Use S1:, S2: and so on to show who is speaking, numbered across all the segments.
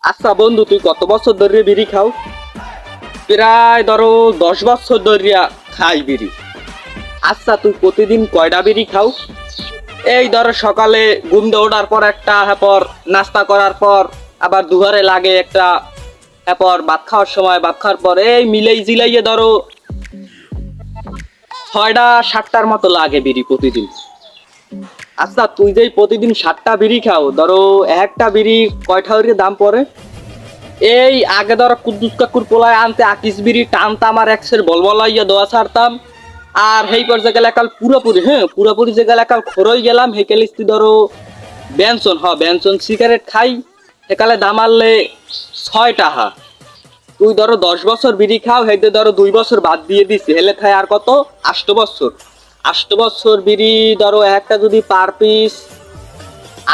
S1: আচ্ছা বন্ধু, তুই কত বছর ধরে বিড়ি খাও? প্রায় ধরো 10 বছর ধরিয়া খাই বিড়ি। আচ্ছা, তুই প্রতিদিন কয়টা বিড়ি খাও? এই ধরো সকালে ঘুম দিয়ে ওঠার পর একটা, পর নাস্তা করার পর আবার দুপুরে লাগে একটা, পর ভাত খাওয়ার সময় ভাত খাওয়ার পর এই মিলাই জিলাইয়ে ধরো 6টা 7টার মতো লাগে বিড়ি প্রতিদিন। আচ্ছা, তুই যেই প্রতিদিন 7টা বিড়ি খাও, ধরো একটা বিড়ি কয়টা করে দাম পড়ে? এই আগে ধরো কুদ্দুস কাকুর পোলায় আনতে আকিস বিড়ি টানতাম আর একসের বলবলাইয়া দোয়া ছাড়তাম। আর হেই পর্যায়ে গেলে একাল পুরাপুরি যে গেলে একাল খরই গেলাম হেকেলিস্তি ধরো বেনসন সিগারেট খাই। একালে দাম আনলে 6 টাকা। তুই ধরো 10 বছর বিড়ি খাও, হেতে ধরো 2 বছর বাদ দিয়ে দিছি, হেলে খাই আর কত? 8 বছর। 8 বছর বিড়ি ধরো একটা যদি পার পিস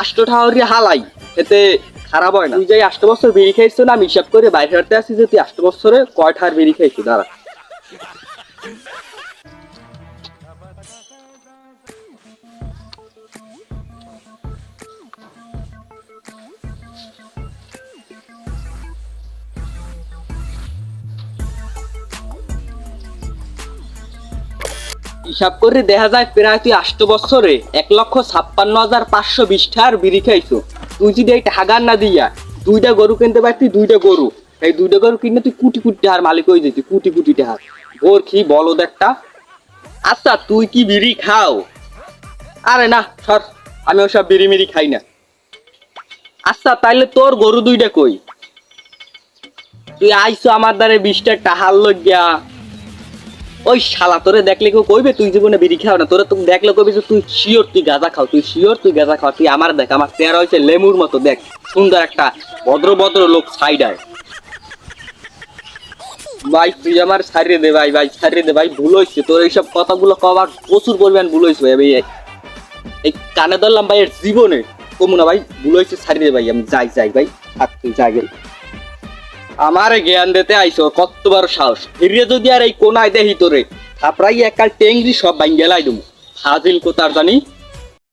S1: 8 টাকা করে হালাই, এতে খারাপ হয় না। তুই যে 8 বছর বিড়ি খাইছো না, আমি হিসাব করে বাইরে হাঁটতে আসি যে তুই 8 বছরে কয়টার বিড়ি খাইছো। দাঁড়া, হিসাব করে দেখা যায় প্রায় তুই 8 বছরে 1,56,520 টাকার বিড়ি খাইছো। তুই যদি এই টাকার না দিয়া 2টা গরু কিনতে পারতি, 2টা গরু, এই 2টা গরু কিনে তুই কোটি কোটি টাকার মালিক হয়ে যেতি, কোটি কোটি টাকার। ওর কি বলদ একটা। আচ্ছা, তুই কি বিড়ি খাও? আরে না সর, আমি ওসব বিড়ি মিড়ি খাই না। আচ্ছা, তাইলে তোর গরু 2টা কই? তুই আইসো আমার দ্বারে 20টা টাহার লইয়া। ওই শালা, তোরে দেখলে কেউ কইবে তুই জীবনে বিড়ি খাও না? তোরে তুমি দেখলে কইবে যে তুই শিওর তুই গাঁজা খাও, তুই শিওর তুই গাঁজা খাও। তুই আমার দেখ, আমার চেহারা হয়েছে লেমুর মতো, দেখ সুন্দর একটা ভদ্র ভদ্র লোক সাইডায়। ভাই তুই আমার ছাড়িয়ে দে ভাই, ভাই ছাড়িয়ে দে ভাই, ভুল হয়েছে তোর এইসব কথাগুলো কবার প্রচুর পরিমাণ ভুল হয়েছে ভাই। এই কানে ধরলাম ভাই, এর জীবনে কমু না ভাই, ভুল হয়েছে ছাড়িয়ে দে ভাই। আমি যাই ভাই, থাক তুই যাই গেল। আমারে জ্ঞান দিতে আইসো, কত বড় সাহস! ফিরিয়ে যদি আর এই কোনায় দেহি তোরে থাপড়াই একাল টেংরি সব ভাঙ্গে লাই দেবো। ফাজিল কোতার জানি।